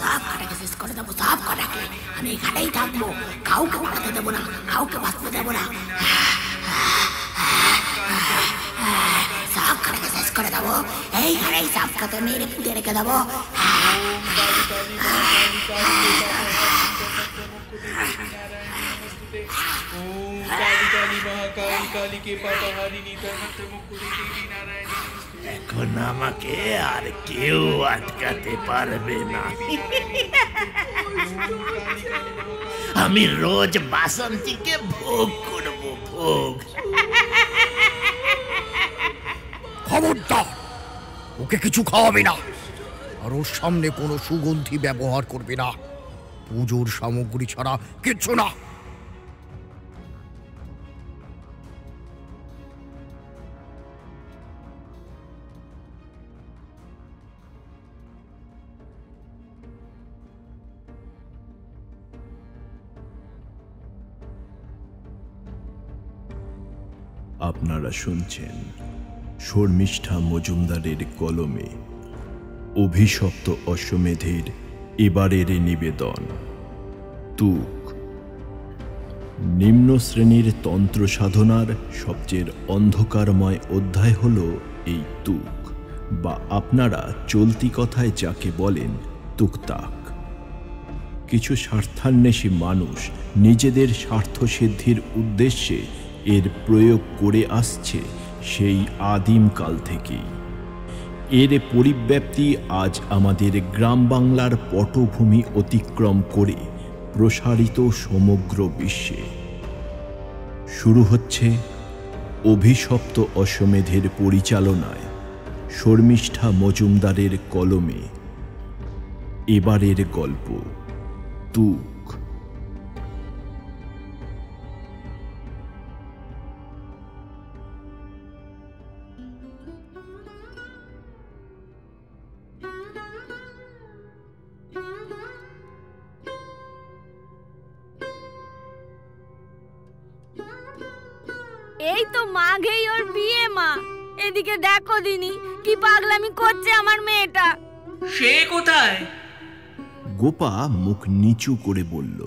সব কটাকে শেষ করে দেবো, সব কটাকে। আমি এখানেই থাকবো, কাউকে বাঁচতে দেবো না, কাউকে বাঁচতে দেবো না। সব কটাকে শেষ করে দেবো, এইখানেই সব কটা মেরে পুঁতে রেখে দেবো। এখন আমাকে আর কেউ আটকাতে পারবে না। আমি রোজ বাসন্তীকে ভোগ করবো, ভোগ। খবরদার, ওকে কিছু খাওয়াবে না, আর ওর সামনে কোনো সুগন্ধি ব্যবহার করবে না। পুজোর সামগ্রী ছাড়া কিচ্ছু না। আপনারা শুনছেন শর্মিষ্ঠা মজুমদারের কলমে অভিশপ্ত অশ্বমেধের এবারের নিবেদন তুক। নিম্ন শ্রেণীর তন্ত্র সাধনার সবচেয়ে অন্ধকারময় অধ্যায় হল এই তুক, বা আপনারা চলতি কথায় যাকে বলেন তুকতাক। কিছু স্বার্থান্বেষী মানুষ নিজেদের স্বার্থসিদ্ধির উদ্দেশ্যে এর প্রয়োগ করে আসছে সেই আদিমকাল থেকেই। এর পরিব্যাপ্তি আজ আমাদের গ্রাম বাংলার পটভূমি অতিক্রম করে প্রসারিত সমগ্র বিশ্বে। শুরু হচ্ছে অভিশপ্ত অশ্বমেধের পরিচালনায় শর্মিষ্ঠা মজুমদারের কলমে এবারের গল্প তুক। এই তো মাঘেই ওর বিয়ে মা। এদিকে দেখো দিনি কি পাগলামি করছে আমার মেয়েটা। সে কোথায়? গোপা মুখ নিচু করে বলল,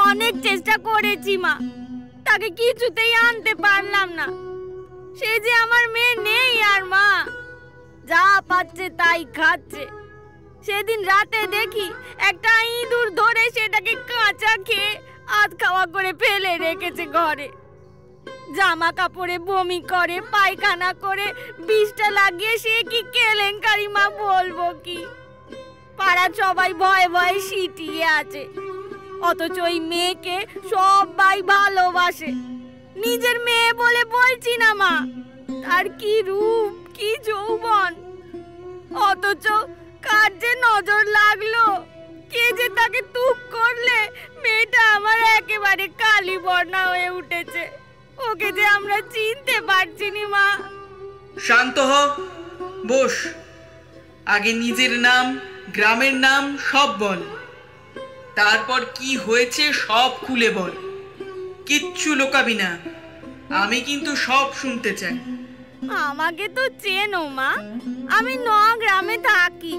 অনেক চেষ্টা করেছি মা, তাকে কিছুতেই আনতে পারলাম না। সে যে আমার মেয়ে নেই আর মা, যা পাচ্ছে তাই খাচ্ছে। সেদিন রাতে দেখি একটা ইঁদুর ধরে সেটাকে কাঁচা খেয়ে আধ খাওয়া করে ফেলে রেখেছে ঘরে। জামা কাপড়ে বমি করে, পায়খানা করে, বিষটা লাগিয়ে সে কি কেলেঙ্কারি মা, বলবো কি। পাড়ার সবাই ভয়ে ভয়ে সিটিয়ে আছে, অথচ ওই মেয়েকে সবাই ভালোবাসে। নিজের মেয়ে বলে বলছি না মা, তার কি রূপ, কি যৌবন। অথচ কার যে নজর লাগলো, কে যে তাকে তুক করলে মেয়েটা আমার একেবারে কালি বর্ণা হয়ে উঠেছে। ওকে যে আমরা চিনতে পারছি না মা। শান্ত হ, বস। আগে নিজের নাম, গ্রামের নাম সব বল, তারপর কি হয়েছে সব খুলে বল। কিচ্ছু লোকাবি না, আমি কিন্তু সব শুনতে চাই। আমাকে তো চেনো মা, আমি গ্রামে থাকি,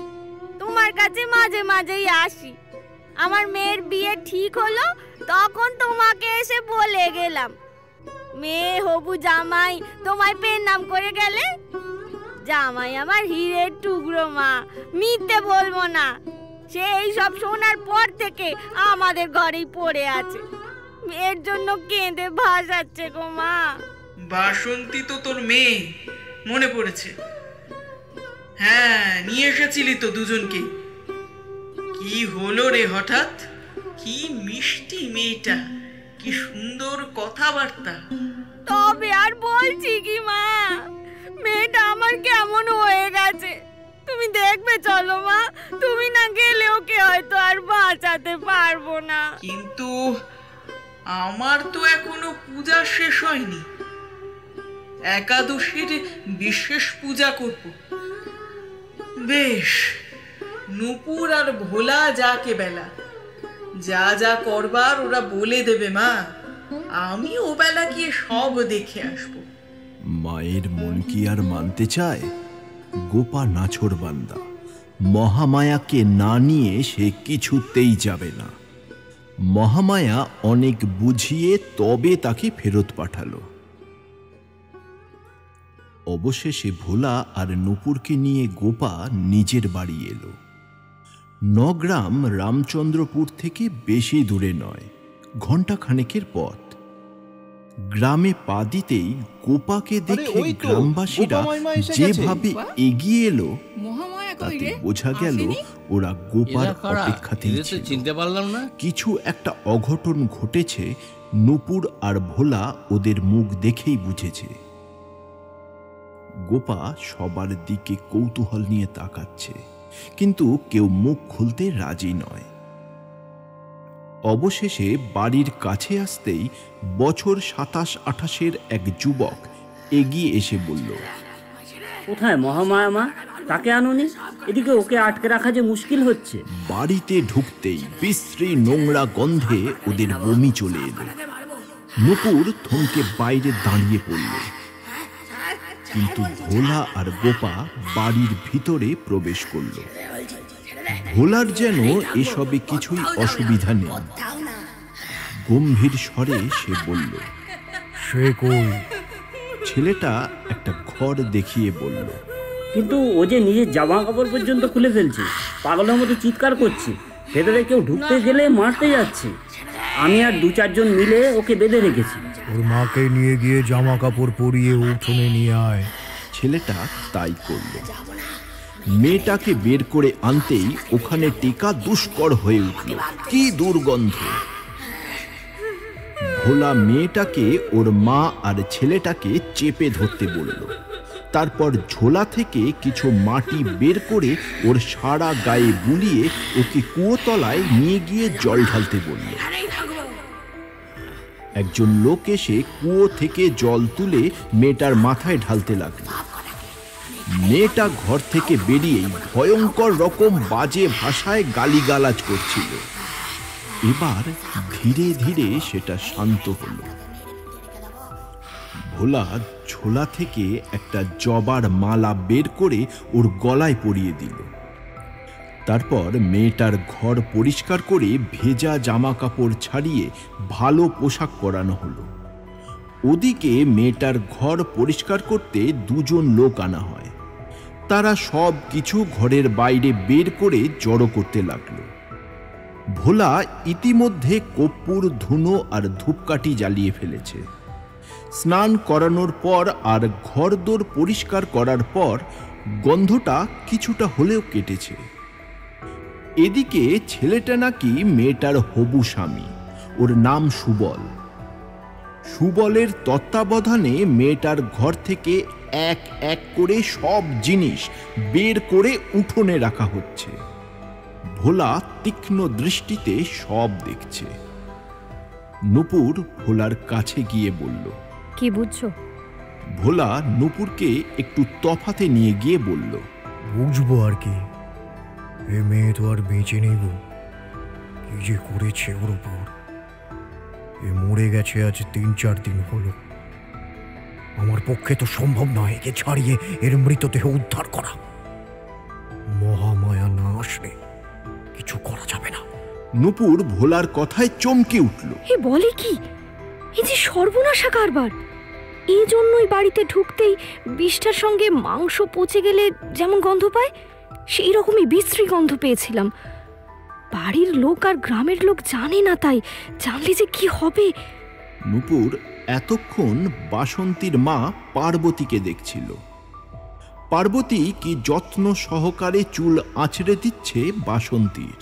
তোমার কাছে মাঝে মাঝেই আসি। আমার মেয়ের বিয়ে ঠিক হলো তখন তোমাকে এসে বলে গেলাম। মেয়ে হবু জামাই তোমায় পেন নাম করে গেলে। জামাই আমার হীরের টুকরো মা, মিথ্যে বলবো না। সে এই সব শোনার পর থেকে আমাদের ঘরেই পড়ে আছে, মেয়ের জন্য কেঁদে ভাসাচ্ছে গো মা। বাসন্তী তো তোর মেয়ে, মনে পড়েছে। হ্যাঁ, নিয়ে এসেছিলি তো দুজনকে। কি হলো রে হঠাৎ? কি মিষ্টি মেয়েটা, কি সুন্দর কথাবার্তা। তবে আর বলছি কি মা, মেয়েটা আমার কেমন হয়ে গেছে তুমি দেখবে। চলো মা, তুমি না গেলে ওকে হয়তো আর বাঁচাতে পারবো না। কিন্তু আমার তো এখনো পূজা শেষ হয়নি। একাদশীর বিশেষ পূজা করব। বেশ, নূপুর আর ভোলা যাকে বেলা, যা যা করবার ওরা বলে দেবে মা। আমি ও বেলা গিয়ে সব দেখে আসবো। মায়ের মন কি আর মানতে চায়? গোপা নাছোড়বান্দা, মহামায়াকে না নিয়ে সে কিছুতেই যাবে না। মহামায়া অনেক বুঝিয়ে তবে তাকে ফেরত পাঠালো। অবশেষে ভোলা আর নূপুরকে নিয়ে গোপা নিজের বাড়ি এলো। নগ্রাম রামচন্দ্রপুর থেকে বেশি দূরে নয়, ঘণ্টাখানেকের পথ। গ্রামে পা দিতেই গোপাকে দেখে গ্রামবাসীরা যেভাবে এগিয়ে এলো তাতে বোঝা গেল ওরা গোপার অপেক্ষাতেই ছিল। চিনতে পারলাম না, কিছু একটা অঘটন ঘটেছে। নূপুর আর ভোলা ওদের মুখ দেখেই বুঝেছে। গোপা সবার দিকে কৌতূহল নিয়ে তাকাচ্ছে, কিন্তু কেউ মুখ খুলতে রাজি নয়। অবশেষে বাড়ির কাছে আসতেই বছর 27-28-এর এক যুবক এগিয়ে এসে বলল, কোথায় মহামায়া মা? তাকে আনুনি, এদিকে ওকে আটকে রাখা যে মুশকিল হচ্ছে। বাড়িতে ঢুকতেই বিশ্রী নোংরা গন্ধে ওদের বমি চলে এলো। নূপুর থমকে বাইরে দাঁড়িয়ে পড়ল, কিন্তু ভোলা আর গোপা বাড়ির ভিতরে প্রবেশ করল। ভোলার যেন এসবে কিছুই অসুবিধা নেই। গম্ভীর স্বরে সে বলল, সে কই? ছেলেটা একটা ঘর দেখিয়ে বলল, কিন্তু ও যে নিজের জামা কাপড় পর্যন্ত খুলে ফেলছে, পাগলের মতো চিৎকার করছে, ভেতরে কেউ ঢুকতে গেলে মারতে যাচ্ছে। আমি আর 2-4 জন মিলে ওকে বেঁধে রেখেছি। ওর মাকে নিয়ে গিয়ে জামা কাপড় পরিয়ে উঠোনে নিয়ে আয়। ছেলেটা তাই করল। মেয়েটাকে বের করে আনতেই ওখানে টেকা দুষ্কর হয়ে উঠল। কি দুর্গন্ধ! ভোলা মেয়েটাকে ওর মা আর ছেলেটাকে চেপে ধরতে বলল। তারপর ঝোলা থেকে কিছু মাটি বের করে ওর সারা গায়ে বুলিয়ে ওকে কুয়োতলায় নিয়ে গিয়ে জল ঢালতে বলল। একজন লোক এসে কুয়ো থেকে জল তুলে মেয়েটার মাথায় ঢালতে লাগলো। মেয়েটা ঘর থেকে বেরিয়েই ভয়ঙ্কর রকম বাজে ভাষায় গালিগালাজ করছিল। এবার ধীরে ধীরে সেটা শান্ত হলো। ভোলা ঝোলা থেকে একটা জবার মালা বের করে ওর গলায় পরিয়ে দিল। তারপর মেয়েটার ঘর পরিষ্কার করে ভেজা জামা কাপড় ছাড়িয়ে ভালো পোশাক পরানো হলো। ওদিকে মেয়েটার ঘর পরিষ্কার করতে 2 জন লোক আনা হয়। তারা সব কিছু ঘরের বাইরে বের করে জড়ো করতে লাগলো। ভোলা ইতিমধ্যে কর্পূর, ধুনো আর ধূপকাঠি জ্বালিয়ে ফেলেছে। স্নান করানোর পর আর ঘরদোর পরিষ্কার করার পর গন্ধটা কিছুটা হলেও কেটেছে। এদিকে ছেলেটা নাকি মেয়েটার হবু স্বামী, ওর নাম সুবল। সুবলের তত্ত্বাবধানে মেয়েটার ঘর থেকে এক এক করে সব জিনিস বের করে উঠোনে রাখা হচ্ছে। ভোলা তীক্ষ্ণ দৃষ্টিতে সব দেখছে। নূপুর ভোলার কাছে গিয়ে বলল, কি বুঝছো? ভোলা নূপুরকে একটু তফাতে নিয়ে গিয়ে বলল, বুঝবো আর কি, এ মেয়ে তো আর বেঁচে নেই গো। কি যে করেছে ওর উপর। এ মরে গেছে আজ 3-4 দিন হলো। আমার পক্ষে তো সম্ভব নয় একে ছাড়িয়ে এর মৃতদেহ উদ্ধার করা। মহামায়া না আসলে কিছু করা যাবে না। নূপুর ভোলার কথায় চমকে উঠল। এ বলে কি? এই যে সর্বনাশা কারবার! এই জন্যই বাড়িতে ঢুকতেই বিষটার সঙ্গে মাংস পচে গেলে যেমন গন্ধ পায়, সেই রকমই বিশ্রী গন্ধ পেয়েছিলাম। বাড়ির লোক আর গ্রামের লোক জানে না, তাই জানলে যে কি হবে। নূপুর এতক্ষণ বাসন্তীর মা পার্বতীকে দেখছিল। পার্বতী কি যত্ন সহকারে চুল আঁচড়ে দিচ্ছে বাসন্তীর।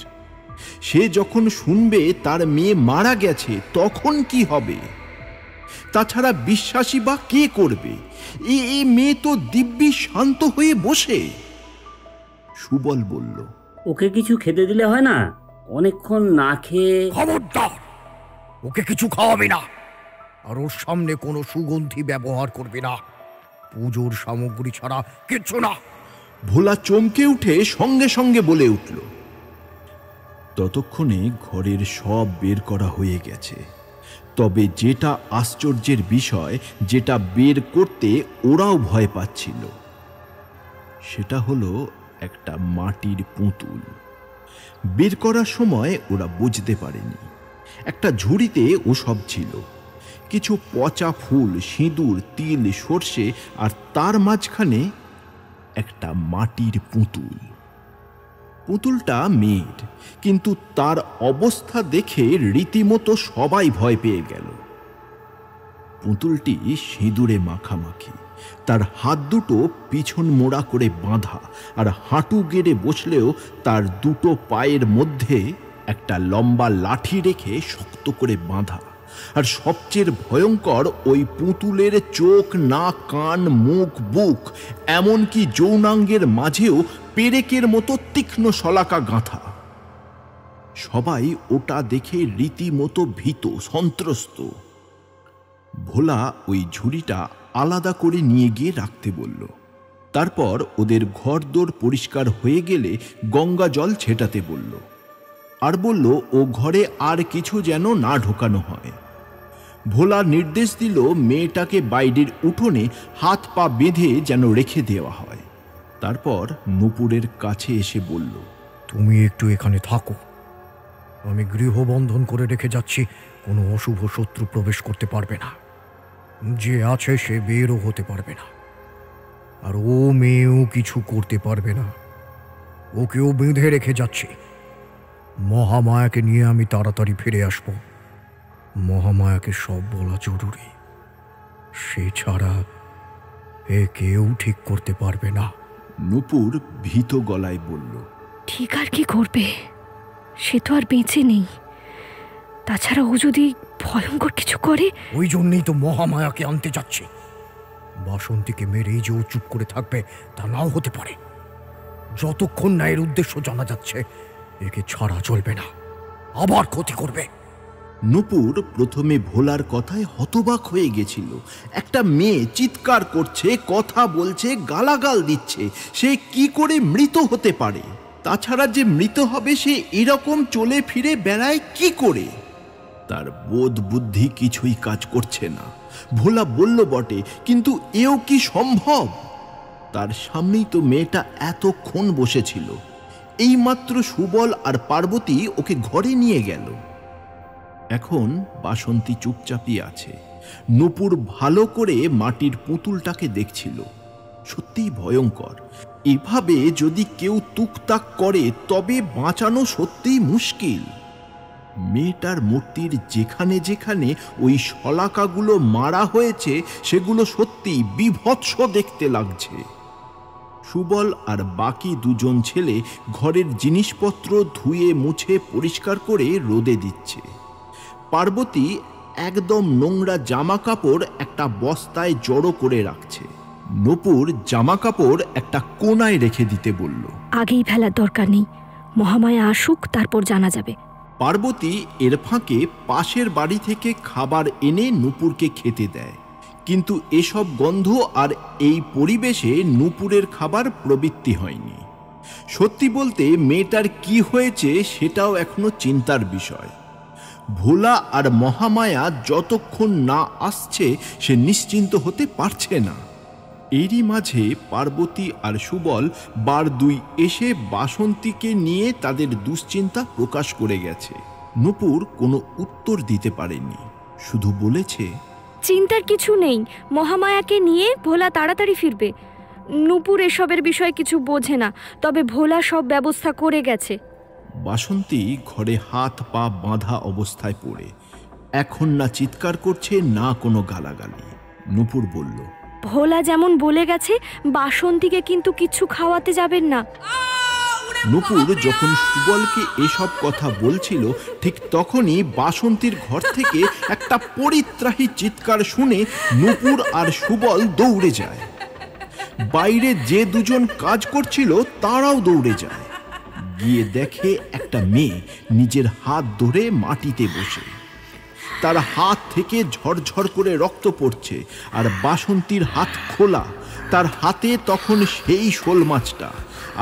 সে যখন শুনবে তার মেয়ে মারা গেছে তখন কি হবে? তাছাড়া বিশ্বাসী বা কে করবে? এই মেয়ে তো দিব্যি শান্ত হয়ে বসে। সুবল বলল, ওকে কিছু খেতে দিলে হয় না? অনেকক্ষণ না খেয়ে। খবরদার! ওকে কিছু খাওয়াবি না, আর ওর সামনে কোনো সুগন্ধি ব্যবহার করবি না। পুজোর সামগ্রী ছাড়া কিচ্ছু না। ভোলা চমকে উঠে সঙ্গে সঙ্গে বলে উঠল। ততক্ষণে ঘরের সব বের করা হয়ে গেছে। তবে যেটা আশ্চর্যের বিষয়, যেটা বের করতে ওরাও ভয় পাচ্ছিল, সেটা হলো একটা মাটির পুতুল। বের করার সময় ওরা বুঝতে পারেনি একটা ঝুড়িতে ওসব ছিল, কিছু পচা ফুল, সিঁদুর, তিল, সর্ষে, আর তার মাঝখানে একটা মাটির পুতুল। পুতুলটা মেয়ের, কিন্তু তার অবস্থা দেখে রীতিমতো সবাই ভয় পেয়ে গেল। পুতুলটি সিঁদুরে মাখামাখি, তার হাত দুটো পিছন মোড়া করে বাঁধা, আর হাঁটু গেড়ে বসলেও তার দুটো পায়ের মধ্যে একটা লম্বা লাঠি রেখে শক্ত করে বাঁধা। আর সবচেয়ে ভয়ঙ্কর, ওই পুতুলের চোখ, নাক, কান, মুখ, বুক, এমনকি যৌনাঙ্গের মাঝেও পেরেকের মতো তীক্ষ্ণ শলাকা গাঁথা। সবাই ওটা দেখে রীতিমতো ভীত, সন্ত্রস্ত। ভোলা ওই ঝুড়িটা আলাদা করে নিয়ে গিয়ে রাখতে বলল। তারপর ওদের ঘরদোর পরিষ্কার হয়ে গেলে গঙ্গা জল ছেটাতে বলল, আর বলল ও ঘরে আর কিছু যেন না ঢোকানো হয়। ভোলা নির্দেশ দিল মেয়েটাকে বাইরের উঠোনে হাত পা বেঁধে যেন রেখে দেওয়া হয়। তারপর নূপুরের কাছে এসে বলল, তুমি একটু এখানে থাকো, আমি গৃহবন্ধন করে রেখে যাচ্ছি, কোনো অশুভ শত্রু প্রবেশ করতে পারবে না, যে আছে সে বেরও হতে পারবে না, আর ও মেয়েও কিছু করতে পারবে না, ওকেও বেঁধে রেখে যাচ্ছি। মহামায়াকে নিয়ে আমি তাড়াতাড়ি ফিরে আসব। মহামায়াকে সব বলা জরুরি, সে ছাড়া এ কেউ ঠিক করতে পারবে না। নূপুর ভীত গলায় বলল, ঠিক আর কি করবে, সে তো আর বেঁচে নেই, তাছাড়া ও যদি ভয়ঙ্কর কিছু করে। ওই জন্যই তো মহামায়াকে আনতে যাচ্ছি। বাসন্তীকে মেরেই যে ও চুপ করে থাকবে তা নাও হতে পারে। যতক্ষণ না এর উদ্দেশ্য জানা যাচ্ছে, একে ছাড়া চলবে না, আবার ক্ষতি করবে। নূপুর প্রথমে ভোলার কথায় হতবাক হয়ে গেছিল। একটা মেয়ে চিৎকার করছে, কথা বলছে, গালাগাল দিচ্ছে, সে কি করে মৃত হতে পারে? তাছাড়া যে মৃত হবে সে এরকম চলে ফিরে বেড়ায় কি করে? তার বোধ বুদ্ধি কিছুই কাজ করছে না। ভোলা বলল বটে, কিন্তু এও কি সম্ভব? তার সামনেই তো মেয়েটা এতক্ষণ বসেছিল, এইমাত্র সুবল আর পার্বতী ওকে ঘরে নিয়ে গেল। এখন বাসন্তী চুপচাপই আছে। নূপুর ভালো করে মাটির পুতুলটাকে দেখছিল। সত্যিই ভয়ঙ্কর। এভাবে যদি কেউ তুকতাক করে তবে বাঁচানো সত্যিই মুশকিল। মেয়েটার মূর্তির যেখানে যেখানে ওই শলাকাগুলো মারা হয়েছে সেগুলো সত্যিই বিভৎস দেখতে লাগছে। সুবল আর বাকি দুজন ছেলে ঘরের জিনিসপত্র ধুয়ে মুছে পরিষ্কার করে রোদে দিচ্ছে। পার্বতী একদম নোংরা জামা কাপড় একটা বস্তায় জড়ো করে রাখছে। নূপুর জামা কাপড় একটা কোনায় রেখে দিতে বলল, আগেই ফেলার দরকার নেই, মহামায়া আসুক, তারপর জানা যাবে। পার্বতী এর ফাঁকে পাশের বাড়ি থেকে খাবার এনে নূপুরকে খেতে দেয়, কিন্তু এসব গন্ধ আর এই পরিবেশে নূপুরের খাবার প্রবৃত্তি হয়নি। সত্যি বলতে মেয়েটার কি হয়েছে সেটাও এখনো চিন্তার বিষয়। ভোলা আর মহামায়া যতক্ষণ না আসছে সে নিশ্চিন্ত হতে পারছে না। এরই মাঝে পার্বতী আর সুবল বার দুই এসে বাসন্তীকে নিয়ে তাদের দুশ্চিন্তা প্রকাশ করে গেছে। নূপুর কোনো উত্তর দিতে পারেনি, শুধু বলেছে, চিন্তার কিছু নেই, মহামায়াকে নিয়ে ভোলা তাড়াতাড়ি ফিরবে। নূপুর এসবের বিষয়ে কিছু বোঝে না, তবে ভোলা সব ব্যবস্থা করে গেছে। বাসন্তী ঘরে হাত পা বাঁধা অবস্থায় পড়ে এখন না চিৎকার করছে না কোনো গালাগালি। নূপুর বলল, ভোলা যেমন বলে গেছে বাসন্তীকে কিন্তু কিছু খাওয়াতে যাবেন না। নূপুর যখন সুবলকে এসব কথা বলছিল ঠিক তখনই বাসন্তীর ঘর থেকে একটা পরিত্রাহী চিৎকার শুনে নূপুর আর সুবল দৌড়ে যায়। বাইরে যে দুজন কাজ করছিল তারাও দৌড়ে যায়, গিয়ে দেখে একটা মেয়ে নিজের হাত ধরে মাটিতে বসে, তার হাত থেকে ঝরঝর করে রক্ত পড়ছে, আর বাসন্তীর হাত খোলা। তার হাতে তখন সেই শোল মাছটা,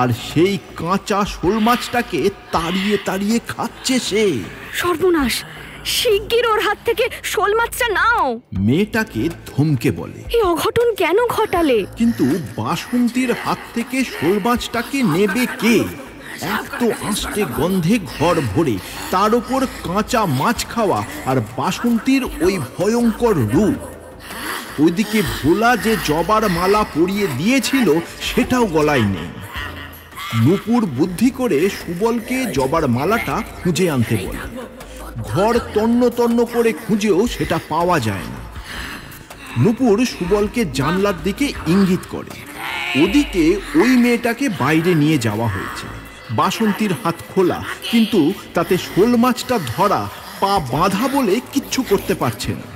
আর সেই কাঁচা শোল মাছটাকে তাড়িয়ে তাড়িয়ে খাচ্ছে সে। সর্বনাশ, শিগগির ওর হাত থেকে শোল মাছটা নাও। মেয়েটাকে ধমকে বলে। এই অঘটন কেন ঘটালে? কিন্তু বাসন্তীর হাত থেকে শোল মাছটাকে নেবে কে? এক তো আস্তে গন্ধে ঘর ভরে, তার উপর কাঁচা মাছ খাওয়া আর বাসন্তীর ওই ভয়ঙ্কর রূপ। ওইদিকে ভোলা যে জবার মালা পরিয়ে দিয়েছিল সেটাও গলায় নেই। নূপুর বুদ্ধি করে সুবলকে জবার মালাটা খুঁজে আনতে বলে। ঘর তন্ন তন্ন করে খুঁজেও সেটা পাওয়া যায় না। নূপুর সুবলকে জানলার দিকে ইঙ্গিত করে। ওদিকে ওই মেয়েটাকে বাইরে নিয়ে যাওয়া হয়েছে। বাসন্তীর হাত খোলা, কিন্তু তাতে শোল মাছটা ধরা, পা বাঁধা বলে কিচ্ছু করতে পারছে না।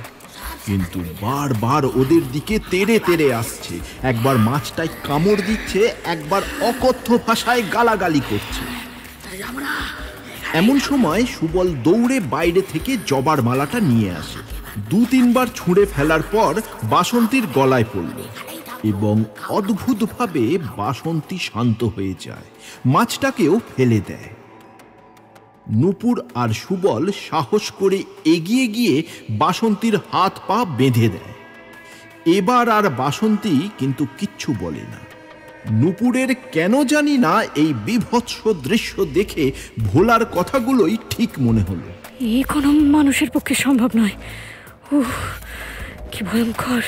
কিন্তু বারবার ওদের দিকে তেড়ে তেড়ে আসছে। একবার মাছটায় কামড় দিচ্ছে, একবার অকথ্য ভাষায় গালাগালি করছে। এমন সময় সুবল দৌড়ে বাইরে থেকে জবার মালাটা নিয়ে আসে। 2-3 ছুঁড়ে ফেলার পর বাসন্তীর গলায় পড়ল এবং অদ্ভুতভাবে বাসন্তী শান্ত হয়ে যায়, মাছটাকেও ফেলে দেয়। নূপুর আর সুবল সাহস করে এগিয়ে গিয়ে বাসন্তীর হাত পা বেঁধে দেয়। এবার আর বাসন্তী কিন্তু কিচ্ছু বলে না। নূপুরের কেন জানি না এই বিভৎস দৃশ্য দেখে ভোলার কথাগুলোই ঠিক মনে হলো। এই কোনো মানুষের পক্ষে সম্ভব নয়। উহ, কি ভয়ঙ্কর!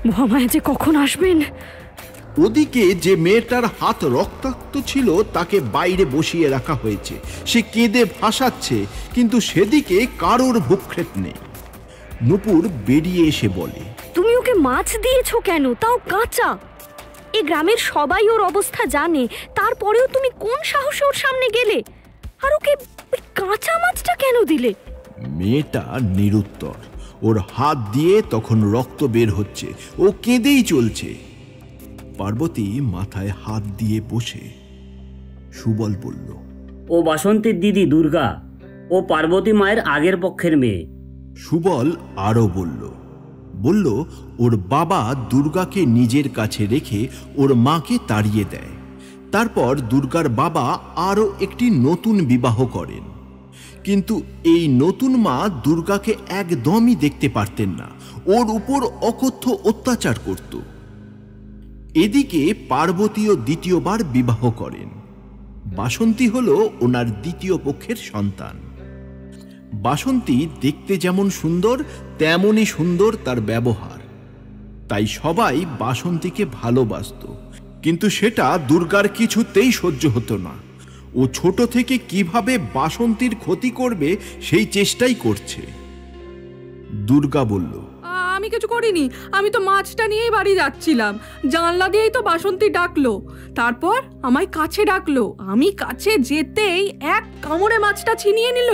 মহামায়া যে কখন আসবেন! ওদিকে যে মেয়েটার হাত রক্তাক্ত ছিল তাকে বাইরে বসিয়ে রাখা হয়েছে। সে কেঁদে ভাসাচ্ছে, কিন্তু সেদিকে কারোর ভূক্ষেপ নেই। নূপুর বেরিয়ে এসে বলে, তুমি ওকে মাছ দিয়েছো কেন, তাও কাঁচা? এই গ্রামের সবাই ওর অবস্থা জানে, তারপরেও তুমি কোন সাহসে ওর সামনে গেলে? আর ওকে ওই কাঁচা মাছটা কেন দিলে? মেয়েটা নিরুত্তর। ওর হাত দিয়ে তখন রক্ত বের হচ্ছে, ও কেঁদেই চলছে। পার্বতী মাথায় হাত দিয়ে বসে। সুবল বলল, ও বাসন্তীর দিদি দুর্গা, ও পার্বতী মায়ের আগের পক্ষের মেয়ে। সুবল আরো বলল ওর বাবা দুর্গাকে নিজের কাছে রেখে ওর মাকে তাড়িয়ে দেয়। তারপর দুর্গার বাবা আরো একটি নতুন বিবাহ করেন। কিন্তু এই নতুন মা দুর্গাকে একদমই দেখতে পারতেন না, ওর উপর অকথ্য অত্যাচার করত। এদিকে পার্বতীও দ্বিতীয়বার বিবাহ করেন। বাসন্তী হলো ওনার দ্বিতীয় পক্ষের সন্তান। বাসন্তী দেখতে যেমন সুন্দর, তেমনই সুন্দর তার ব্যবহার। তাই সবাই বাসন্তীকে ভালোবাসত, কিন্তু সেটা দুর্গার কিছুতেই সহ্য হতো না। ও ছোট থেকে কিভাবে বাসন্তীর ক্ষতি করবে সেই চেষ্টাই করছে। দুর্গা বলল, আমি কিছু করিনি, আমি তো মাছটা নিয়েই বাড়ি যাচ্ছিলাম, জানলা দিয়েই তো বাসন্তী ডাকলো, তারপর আমায় কাছে ডাকলো, আমি কাছে যেতেই এক কামড়ে মাছটা ছিনিয়ে নিল।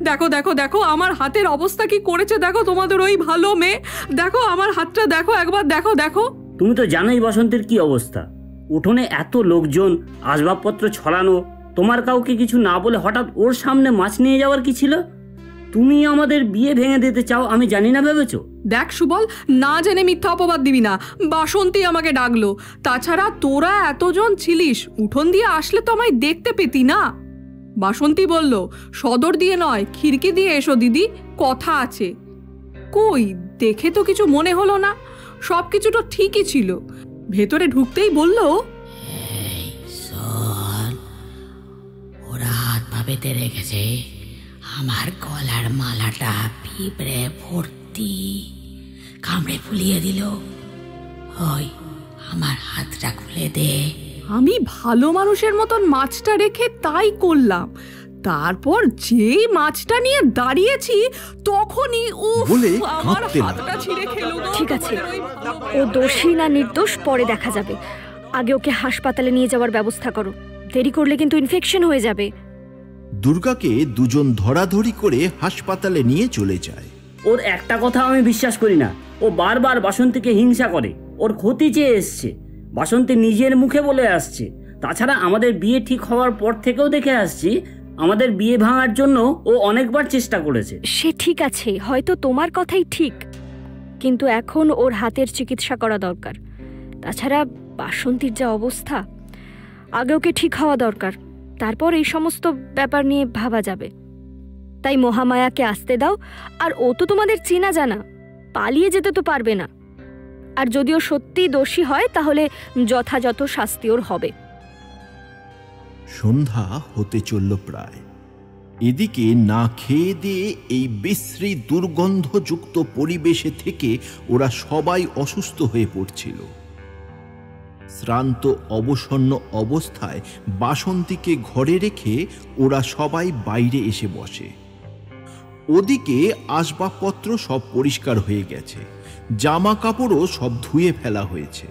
দেখো দেখো দেখো আমার হাতের অবস্থা কি করেছে দেখো, তোমাদের ওই ভালো মেয়ে, দেখো আমার হাতটা দেখো, একবার দেখো দেখো। তুমি তো জানোই বাসন্তীর কি অবস্থা। উঠোনে এত লোকজন, আসবাবপত্র ছড়ানো, তোমার কাউকে কিছু না বলে হঠাৎ ওর সামনে মাছ নিয়ে যাওয়ার কি ছিল? তুমি আমাদের বিয়ে ভেঙে দিতে চাও, আমি জানি না ভেবেছো? দেখ সুবল, না জেনে মিথ্যা অপবাদ দিবি না। বাসন্তী আমাকে ডাকলো, তাছাড়া তোরা এতজন ছিলিস, উঠোন দিয়ে আসলে তো আমায় দেখতে পেতি না। বাসন্তী বলল, সদর দিয়ে নয়, খিড়কি দিয়ে এসো দিদি, কথা আছে। কই, দেখে তো কিছু মনে হলো না, সব কিছু তো ঠিকই ছিল। ভেতরে ঢুকতেই বলল, শোন, ওরা হাত পা বেঁধে রেখেছে, আমার গলার মালাটা পিঁপড়ে ভর্তি, কামড়ে ফুলিয়ে দিল। ওই আমার হাতটা খুলে দে। আমি ভালো মানুষের মতন মাছটা রেখে তাই করলাম। তারপর যেই মাছটা নিয়ে দাঁড়িয়েছি তখনই আমার হাতটা ছিঁড়ে খেলো। ঠিক আছে, ও দোষী না নির্দোষ পরে দেখা যাবে। আগে ওকে হাসপাতালে নিয়ে যাওয়ার ব্যবস্থা করো, দেরি করলে কিন্তু ইনফেকশন হয়ে যাবে। দুর্গাকে দুজন ধরাধরি করে হাসপাতালে নিয়ে চলে যায়। ওর একটা কথা আমি বিশ্বাস করি না, ও বারবার বাসন্তীকে হিংসা করে, ওর ক্ষতি চেয়ে এসছে। বাসন্তী নিজের মুখে বলে আসছে। তাছাড়া আমাদের বিয়ে ঠিক হওয়ার পর থেকেও দেখে আসছি, আমাদের বিয়ে ভাঙার জন্য ও অনেকবার চেষ্টা করেছে। সে ঠিক আছে, হয়তো তোমার কথাই ঠিক, কিন্তু এখন ওর হাতের চিকিৎসা করা দরকার। তাছাড়া বাসন্তীর যা অবস্থা, আগে ওকে ঠিক হওয়া দরকার, তারপর এই সমস্ত ব্যাপার নিয়ে ভাবা যাবে। তাই মহামায়াকে আসতে দাও। আর ও তো তোমাদের চেনা জানা, পালিয়ে যেতে তো পারবে না। আর যদিও সত্যি দোষী হয় তাহলে যথাযথ শাস্তি ওর হবে। সন্ধ্যা হতে চলল প্রায়। এদিকে না খেয়ে দিয়ে এই বিশ্রী দুর্গন্ধযুক্ত পরিবেশে থেকে ওরা সবাই অসুস্থ হয়ে পড়ছিল। শ্রান্ত অবসন্ন অবস্থায় বাসন্তীকে ঘরে রেখে ওরা সবাই বাইরে এসে বসে। ওদিকে আসবাবপত্র সব পরিষ্কার হয়ে গেছে, জামা কাপড়ও সব ধুয়ে ফেলা হয়েছে।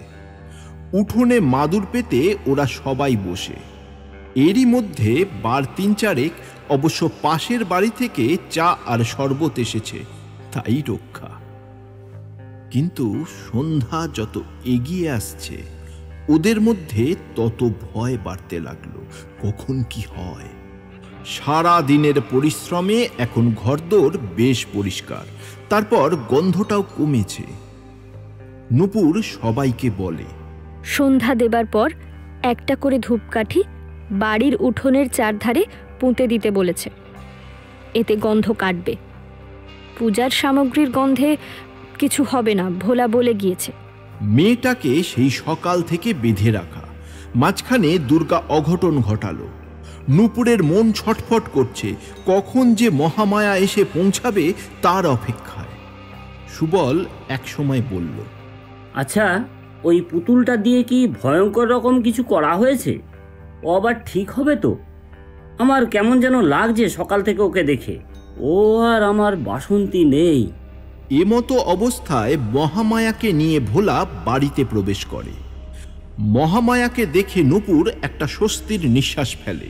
উঠোনে মাদুর পেতে ওরা সবাই বসে। এরই মধ্যে বার ৩-৪ অবশ্য পাশের বাড়ি থেকে চা আর শরবত এসেছে, তাই রক্ষা। কিন্তু সন্ধ্যা যত এগিয়ে আসছে ওদের মধ্যে তত ভয় বাড়তে লাগলো, কখন কি হয়। সারা দিনের পরিশ্রমে এখন ঘরদোর বেশ পরিষ্কার, তারপর গন্ধটাও কমেছে। নূপুর সবাইকে বলে, সন্ধ্যা দেবার পর একটা করে ধূপকাঠি বাড়ির উঠোনের চারধারে পুঁতে দিতে বলেছে, এতে গন্ধ কাটবে। পূজার সামগ্রীর গন্ধে কিছু হবে না, ভোলা বলে গিয়েছে। মেয়েটাকে সেই সকাল থেকে বেঁধে রাখা, মাঝখানে দুর্গা অঘটন ঘটালো। নূপুরের মন ছটফট করছে, কখন যে মহামায়া এসে পৌঁছাবে তার অপেক্ষায়। সুবল একসময় বলল, আচ্ছা, ওই পুতুলটা দিয়ে কি ভয়ঙ্কর রকম কিছু করা হয়েছে? ও আবার ঠিক হবে তো? আমার কেমন যেন লাগছে সকাল থেকে ওকে দেখে। ও আর আমার বাসন্তী নেই। এমতো অবস্থায় মহামায়াকে নিয়ে ভোলা বাড়িতে প্রবেশ করে। মহামায়াকে দেখে নূপুর একটা স্বস্তির নিঃশ্বাস ফেলে,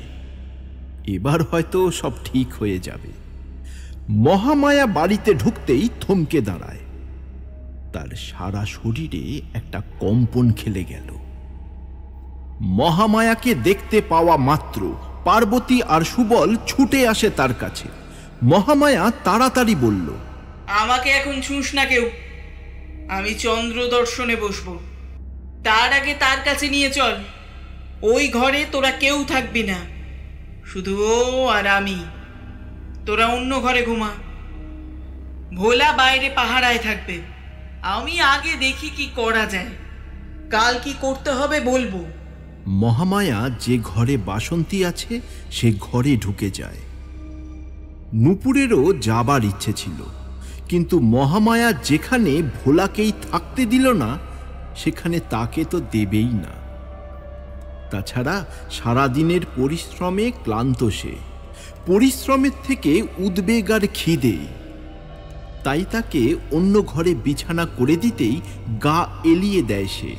এবার হয়তো সব ঠিক হয়ে যাবে। মহামায়া বাড়িতে ঢুকতেই থমকে দাঁড়ায়, তার সারা শরীরে একটা কম্পন খেলে গেল। মহামায়াকে দেখতে পাওয়া মাত্র পার্বতী আর সুবল ছুটে আসে তার কাছে। মহামায়া তাড়াতাড়ি বলল, আমাকে এখন ছুঁস না কেউ, আমি চন্দ্র দর্শনে বসবো। তার আগে তার কাছে নিয়ে চল। ওই ঘরে তোরা কেউ থাকবি না, শুধু ও আর আমি। তোরা অন্য ঘরে ঘুমা, ভোলা বাইরে পাহারায় থাকবে। আমি আগে দেখি কি করা যায়, কাল কি করতে হবে বলবো। মহামায়া যে ঘরে বাসন্তী আছে সে ঘরে ঢুকে যায়। নূপুরেরও যাবার ইচ্ছে ছিল, কিন্তু মহামায়া যেখানে ভোলাকেই থাকতে দিল না সেখানে তাকে তো দেবেই না। তাছাড়া সারাদিনের পরিশ্রমে ক্লান্ত সে, পরিশ্রমের থেকে উদ্বেগ আর খিদে, তাই তাকে অন্য ঘরে বিছানা করে দিতেই গা এলিয়ে দেয় সে।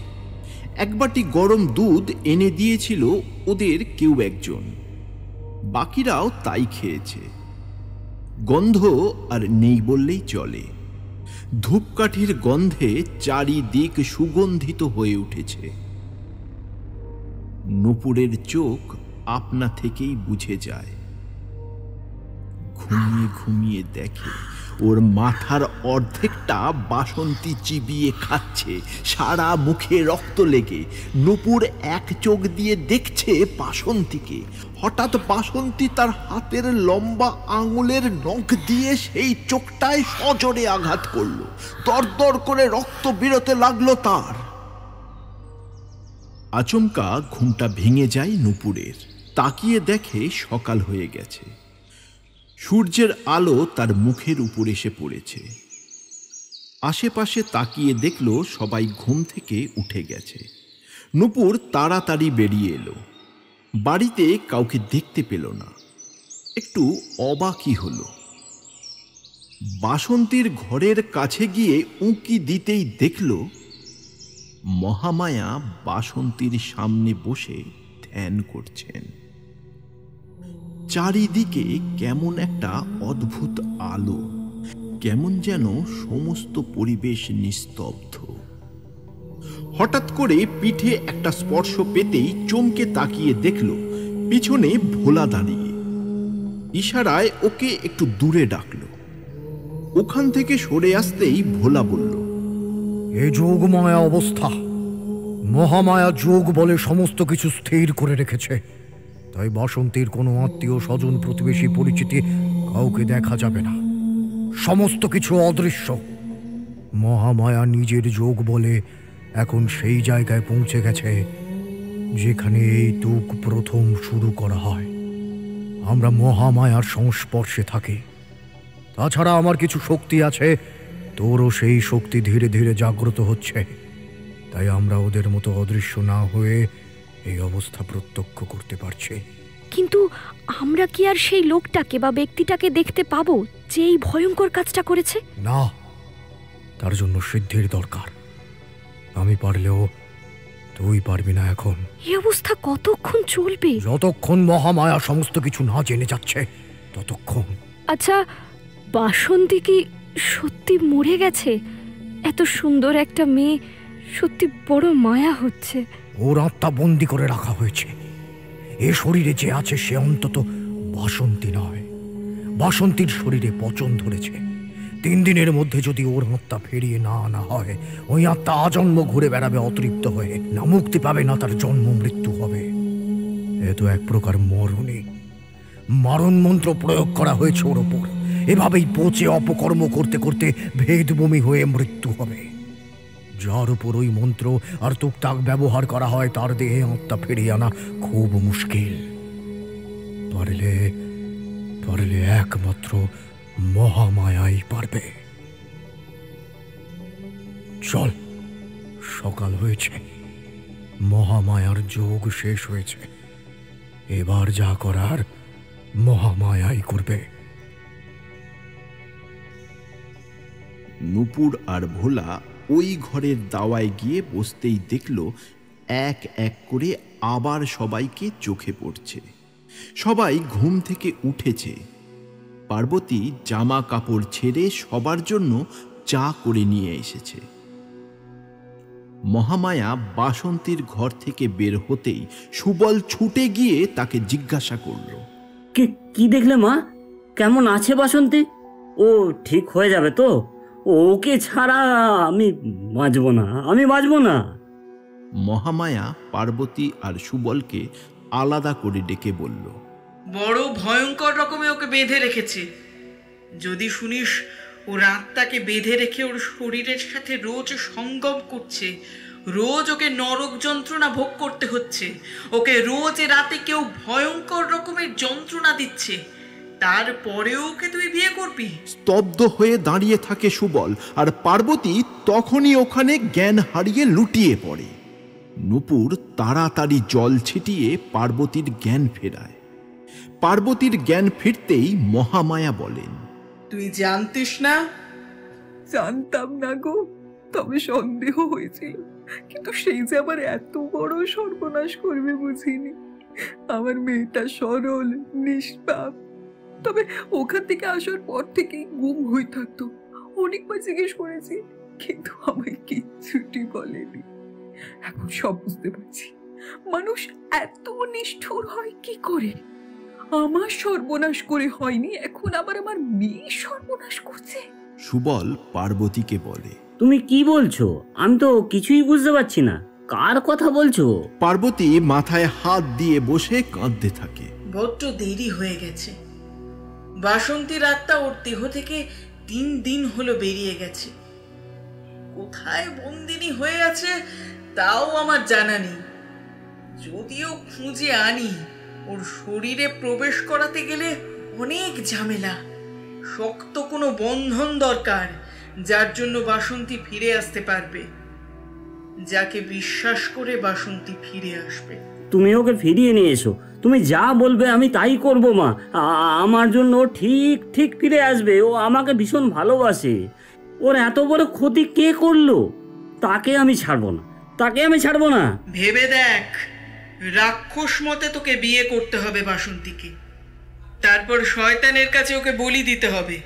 এক বাটি গরম দুধ এনে দিয়েছিল ওদের কেউ একজন, বাকিরাও তাই খেয়েছে। গন্ধ আর নেই বললেই চলে। ধূপকাঠির গন্ধে চারিদিক সুগন্ধিত হয়ে উঠেছে। নূপুরের চোখ আপনা থেকেই বুঝে যায়। ঘুমিয়ে ঘুমিয়ে দেখে ওর মাথার অর্ধেকটা বাসন্তী চিবিয়ে খাচ্ছে, সারা মুখে রক্ত লেগে। নূপুর এক চোখ দিয়ে দেখছে বাসন্তীকে। হঠাৎ বাসন্তী তার হাতের লম্বা আঙুলের নখ দিয়ে সেই চোখটায় সজোরে আঘাত করলো। দরদর করে রক্ত বেরোতে লাগলো তার। আচমকা ঘুমটা ভেঙে যায় নূপুরের। তাকিয়ে দেখে সকাল হয়ে গেছে। সূর্যের আলো তার মুখের উপর এসে পড়েছে। আশেপাশে তাকিয়ে দেখল সবাই ঘুম থেকে উঠে গেছে। নূপুর তাড়াতাড়ি বেরিয়ে এলো। বাড়িতে কাউকে দেখতে পেল না, একটু অবাকই হলো। বাসন্তীর ঘরের কাছে গিয়ে উঁকি দিতেই দেখল মহামায়া বাসন্তীর সামনে বসে ধ্যান করছেন। চারিদিকে কেমন একটা অদ্ভুত আলো, কেমন যেন সমস্ত পরিবেশ নিস্তব্ধ। হঠাৎ করে পিঠে একটা স্পর্শ পেতেই চমকে তাকিয়ে দেখল পিছনে ভোলা দাঁড়িয়ে। ইশারায় ওকে একটু দূরে ডাকলো। ওখান থেকে সরে আসতেই ভোলা বলল, এ যোগমায়া অবস্থা। মহামায়া যোগ বলে সমস্ত কিছু স্থির করে রেখেছে, তাই বাসন্তীর কোনো আত্মীয় স্বজন প্রতিবেশী পরিচিতি কাউকে দেখা যাবে না, সমস্ত কিছু অদৃশ্য। মহামায়া নিজের যোগ বলে এখন সেই জায়গায় পৌঁছে গেছে যেখানে এই দুঃখ প্রথম শুরু করা হয়। আমরা মহামায়ার সংস্পর্শে থাকি। তাছাড়া আমার কিছু শক্তি আছে, তোরও সেই শক্তি ধীরে ধীরে জাগ্রত হচ্ছে। তাই আমরা ওদের মতো অদৃশ্য না হয়ে এই অবস্থা প্রত্যক্ষ করতে পারছি। কিন্তু আমরা কি আর সেই লোকটাকে বা ব্যক্তিটাকে দেখতে পাবো যে এই ভয়ঙ্কর কাজটা করেছে? না, তার জন্য সিদ্ধির দরকার। আমি পারলেও তুই পারবি না এখন। এই অবস্থা কতক্ষণ চলবে? যতক্ষণ মহামায়া সমস্ত কিছু না জেনে যাচ্ছে ততক্ষণ। আচ্ছা, বাসন্তী কি সত্যি মরে গেছে? এত সুন্দর একটা মেয়ে, সত্যি বড় মায়া হচ্ছে। ওর আত্মা বন্দি করে রাখা হয়েছে। এ শরীরে যে আছে সে অন্তত বাসন্তী নয়। বাসন্তীর শরীরে পচন ধরেছে। 3 দিনের মধ্যে যদি ওর আত্মা ফিরিয়ে না আনা হয়, ওই আত্মা আজন্ম ঘুরে বেড়াবে অতৃপ্ত হয়ে, না মুক্তি পাবে না তার জন্ম মৃত্যু হবে। এ তো এক প্রকার মরণী। মারণ মন্ত্র প্রয়োগ করা হয়েছে ওর ওপর। এভাবেই পচে অপকর্ম করতে করতে ভেদভূমি হয়ে মৃত্যু হবে। যার উপর ওই মন্ত্র আর টুকটাক ব্যবহার করা হয় তার দেহে আত্মা ফিরিয়ে আনা খুব মুশকিল। পারলে পারলে একমাত্র মহামায়াই পারবে। চল, সকাল হয়েছে, মহামায়ার যোগ শেষ হয়েছে। এবার যা করার মহামায়াই করবে। নূপুর আর ভোলা ওই ঘরের দাওয়ায় গিয়ে বসতেই দেখল এক এক করে আবার সবাইকে চোখে পড়ছে। সবাই ঘুম থেকে উঠেছে। পার্বতী জামা কাপড় ছেড়ে সবার জন্য চা করে নিয়ে এসেছে। মহামায়া বাসন্তীর ঘর থেকে বের হতেই সুবল ছুটে গিয়ে তাকে জিজ্ঞাসা করল, কি দেখলে মা? কেমন আছে বাসন্তী? ও ঠিক হয়ে যাবে তো? ওকে ছাড়া আমি বাঁচব না। মহামায়া পার্বতী আর সুবলকে আলাদা করে ডেকে বলল, বড় ভয়ঙ্কর রকমে ওকে বেঁধে রেখেছে। যদি শুনিস ওর আত্মাকে বেঁধে রেখে ওর শরীরের সাথে রোজ সঙ্গম করছে, রোজ ওকে নরক যন্ত্রণা ভোগ করতে হচ্ছে, ওকে রোজ রাতে কেউ ভয়ঙ্কর রকমের যন্ত্রণা দিচ্ছে, তারপরেও ওকে তুই বিয়ে করবি? স্তব্ধ হয়ে দাঁড়িয়ে থাকে সুবল, আর পার্বতী তখনই ওখানে জ্ঞান হারিয়ে লুটিয়ে পড়ে। নূপুর তাড়াতাড়ি জল ছিটিয়ে পার্বতীর জ্ঞান ফেরায়। পার্বতীর জ্ঞান ফিরতেই মহামায়া বলেন, তুই জানতিস না? জানতাম না গো, তবে সন্দেহ হয়েছিল, কিন্তু সেই যে আবার এত বড় সর্বনাশ করবে বুঝিনি। আমার মেয়েটা সরল নিষ্পাপ, তবে ওখান থেকে আসার পর থেকেই গুম হয়ে থাকতো। অনেকবার জিজ্ঞেস করেছি, কিন্তু আমায় কিচ্ছুটি বলেনি। এখন সব বুঝতে পারছি, মানুষ এত নিষ্ঠুর হয় কি করে। আমার সর্বনাশ করে হয়নি, এখন আবার আমার মেয়ে সর্বনাশ করছে। সুবল পার্বতীকে বলে, তুমি কি বলছো? আমি তো কিছুই বুঝতে পারছি না। কার কথা বলছো? পার্বতী মাথায় হাত দিয়ে বসে কাঁদতে থাকে। বড্ড দেরি হয়ে গেছে। বাসন্তীর আত্মা ওর দেহ থেকে 3 দিন হলো বেরিয়ে গেছে। কোথায় বন্দিনী হয়ে আছে তাও আমার জানা নেই। যদিও খুঁজে আনি, ওর শরীরে প্রবেশ করাতে গেলে অনেক ঝামেলা। শক্ত কোনো বন্ধন দরকার, যার জন্য বাসন্তী ফিরে আসতে পারবে, যাকে বিশ্বাস করে বাসন্তী ফিরে আসবে। তুমি ওকে ফিরিয়ে নিয়ে এসো। তুমি যা বলবে আমি তাই করব মা। আমার জন্য ঠিক ঠিক ফিরে আসবে। ও আমাকে ভীষণ ভালোবাসে। ওর এত বড় ক্ষতি কে করলো? তাকে আমি ছাড়বো না। ভেবে দেখ, রাক্ষস মতে তোকে বিয়ে করতে হবে বাসন্তীকে, তারপর শয়তানের কাছে ওকে বলি দিতে হবে।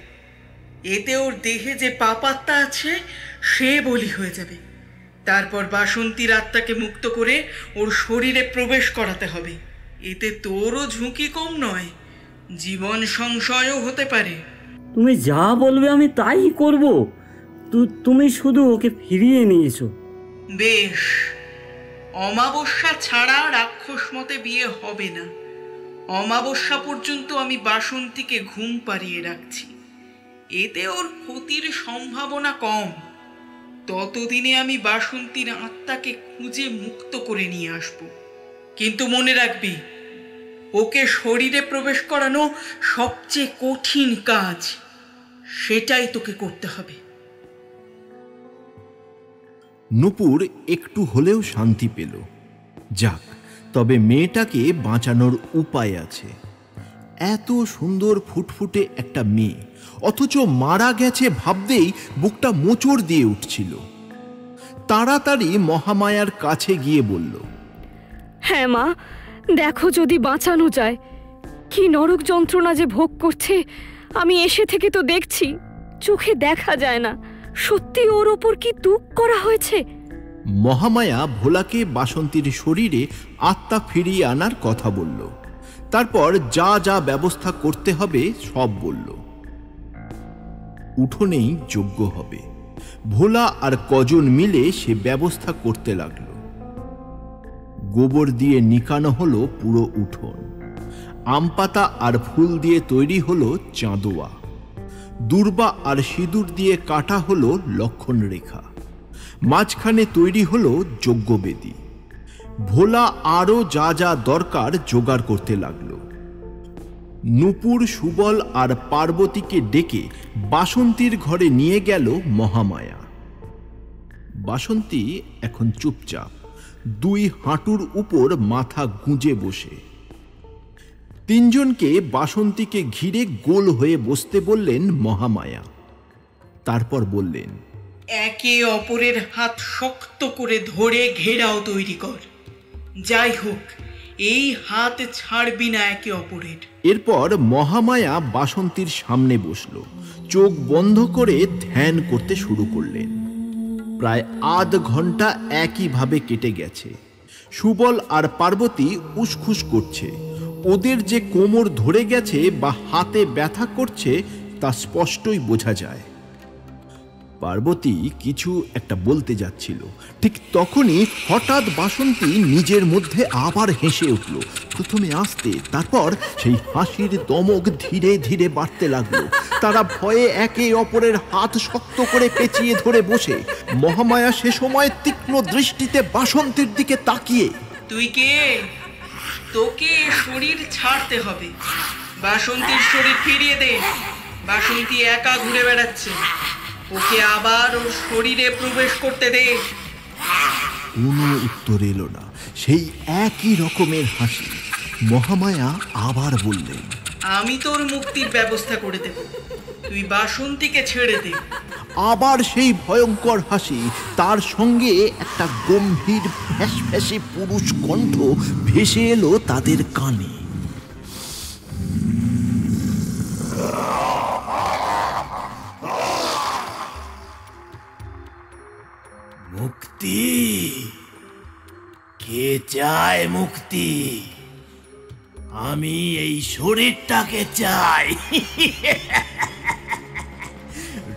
এতে ওর দেহে যে পাপাত্মা আছে সে বলি হয়ে যাবে। তারপর বাসন্তীর আত্মাকে মুক্ত করে ওর শরীরে প্রবেশ করাতে হবে। এতে তোরও ঝুঁকি কম নয়, জীবন সংশয়ও হতে পারে। তুমি যা বলবে আমি তাই করব। তুমি শুধু ওকে ফিরিয়ে নিয়ে এসো। বেশ, অমাবস্যা ছাড়া রাক্ষস মতে বিয়ে হবে না। অমাবস্যা পর্যন্ত আমি বাসন্তীকে ঘুম পাড়িয়ে রাখছি, এতে ওর ক্ষতির সম্ভাবনা কম। ততদিনে আমি বাসন্তীর আত্মাকে খুঁজে মুক্ত করে নিয়ে আসব। কিন্তু মনে রাখবি, ওকে শরীরে প্রবেশ করানো সবচেয়ে কঠিন কাজ, সেটাই তোকে করতে হবে। নূপুর একটু হলেও শান্তি পেল। যাক, তবে মেয়েটাকে বাঁচানোর উপায় আছে। এত সুন্দর ফুটফুটে একটা মেয়ে, অথচ মারা গেছে ভাবতেই বুকটা মোচড় দিয়ে উঠছিল। তাড়াতাড়ি মহামায়ার কাছে গিয়ে বলল, হ্যাঁ মা, দেখো যদি বাঁচানো যায়। কি নরক যন্ত্রণা যে ভোগ করছে আমি এসে থেকে তো দেখছি, চোখে দেখা যায় না। সত্যি ওর ওপর কি দুঃখ করা হয়েছে? মহামায়া ভোলাকে বাসন্তীর শরীরে আত্মা ফিরিয়ে আনার কথা বলল। তারপর যা যা ব্যবস্থা করতে হবে সব বলল। উঠোনেই যজ্ঞ হবে। ভোলা আর কজন মিলে সে ব্যবস্থা করতে লাগলো। গোবর দিয়ে নিকানো হলো পুরো উঠোন। আমপাতা আর ফুল দিয়ে তৈরি হলো চাঁদোয়া। দূর্বা আর সিঁদুর দিয়ে কাটা হলো লক্ষণ রেখা। মাঝখানে তৈরি হলো যজ্ঞবেদী। ভোলা আরও যা যা দরকার জোগাড় করতে লাগলো। নূপুর, সুবল আর পার্বতীকে ডেকে বাসন্তীর ঘরে নিয়ে গেল মহামায়া। বাসন্তী এখন চুপচাপ, দুই হাঁটুর উপর মাথা গুঁজে বসে। তিনজনকে বাসন্তীকে ঘিরে গোল হয়ে বসতে বললেন মহামায়া। তারপর বললেন, একে অপরের হাত শক্ত করে ধরে ঘেরাও তৈরি কর। যাই হোক, এই হাত ছাড়বি না একে অপরের। এরপর মহামায়া বাসন্তীর সামনে বসল। চোখ বন্ধ করে ধ্যান করতে শুরু করলেন। প্রায় আধ ঘন্টা একইভাবে কেটে গেছে। সুবল আর পার্বতী উসখুস করছে। ওদের যে কোমর ধরে গেছে বা হাতে ব্যথা করছে তা স্পষ্টই বোঝা যায়। পার্বতী কিছু একটা বলতে যাচ্ছিল, ঠিক তখনই হঠাৎ বাসন্তী নিজের মধ্যে আবার হেসে উঠল। প্রথমে আস্তে, তারপর সেই হাসির দমক ধীরে ধীরে বাড়তে লাগলো। তারা ভয়ে একে অপরের হাত শক্ত করে পেঁচিয়ে ধরে বসে। মহামায়া সে সময় তীক্ষ্ণ দৃষ্টিতে বাসন্তীর দিকে তাকিয়ে, তুই কে? তোকে শরীর ছাড়তে হবে। বাসন্তীর শরীর ফিরিয়ে দে। বাসন্তী একা ঘুরে বেড়াচ্ছে, ওকে আবার ওর শরীরে প্রবেশ করতে দে। কোনো উত্তর এলো না। সেই একই রকমের হাসি। মহামায়া আবার বললেন, আমি তোর মুক্তির ব্যবস্থা করে দেব, তুই বাসন্তীকে ছেড়ে দে। আবার সেই ভয়ঙ্কর হাসি। তার সঙ্গে একটা গম্ভীর ফ্যাঁসফ্যাঁসে পুরুষ কণ্ঠ ভেসে এলো তাদের কানে। মুক্তি? কে চায় মুক্তি? আমি এই শরীরটাকে চাই।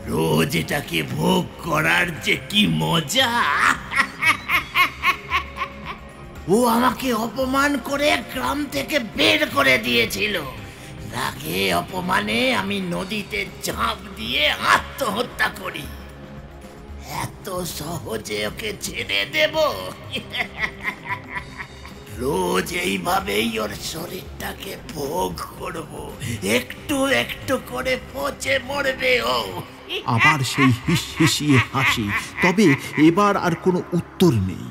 রোজ এটাকে ভোগ করার যে কি মজা। ও আমাকে অপমান করে গ্রাম থেকে বের করে দিয়েছিল। রাগে অপমানে আমি নদীতে ঝাঁপ দিয়ে আত্মহত্যা করি। এত সহজে ওকে ছেড়ে দেব? রোজ এইভাবেই ওর শরীরটাকে ভোগ করব, একটু একটু করে পচে মরবে ও। আবার সেই হিসহিসিয়ে হাসি। তবে এবার আর কোনো উত্তর নেই।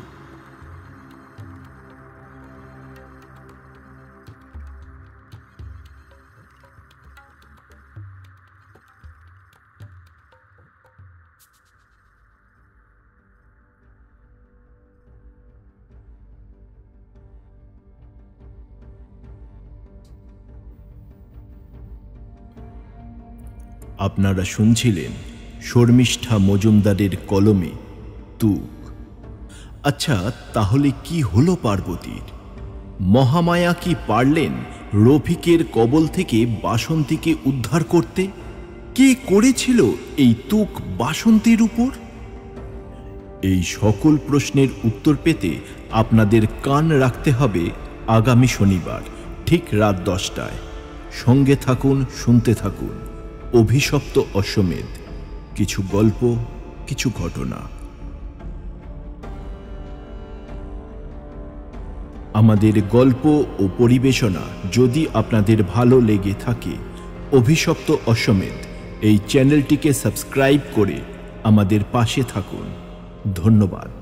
আপনারা শুনছিলেন শর্মিষ্ঠা মজুমদারের কলমে তুক। আচ্ছা, তাহলে কি হলো পার্বতীর? মহামায়া কি পারলেন রফিকের কবল থেকে বাসন্তীকে উদ্ধার করতে? কে করেছিল এই তুক বাসন্তীর উপর? এই সকল প্রশ্নের উত্তর পেতে আপনাদের কান রাখতে হবে আগামী শনিবার ঠিক রাত 10টায়। সঙ্গে থাকুন, শুনতে থাকুন অভিশপ্ত অশ্বমেধ, কিছু গল্প, কিছু ঘটনা। আমাদের গল্প ও পরিবেশনা যদি আপনাদের ভালো লেগে থাকে, অভিশপ্ত অশ্বমেধ এই চ্যানেলটিকে সাবস্ক্রাইব করে আমাদের পাশে থাকুন। ধন্যবাদ।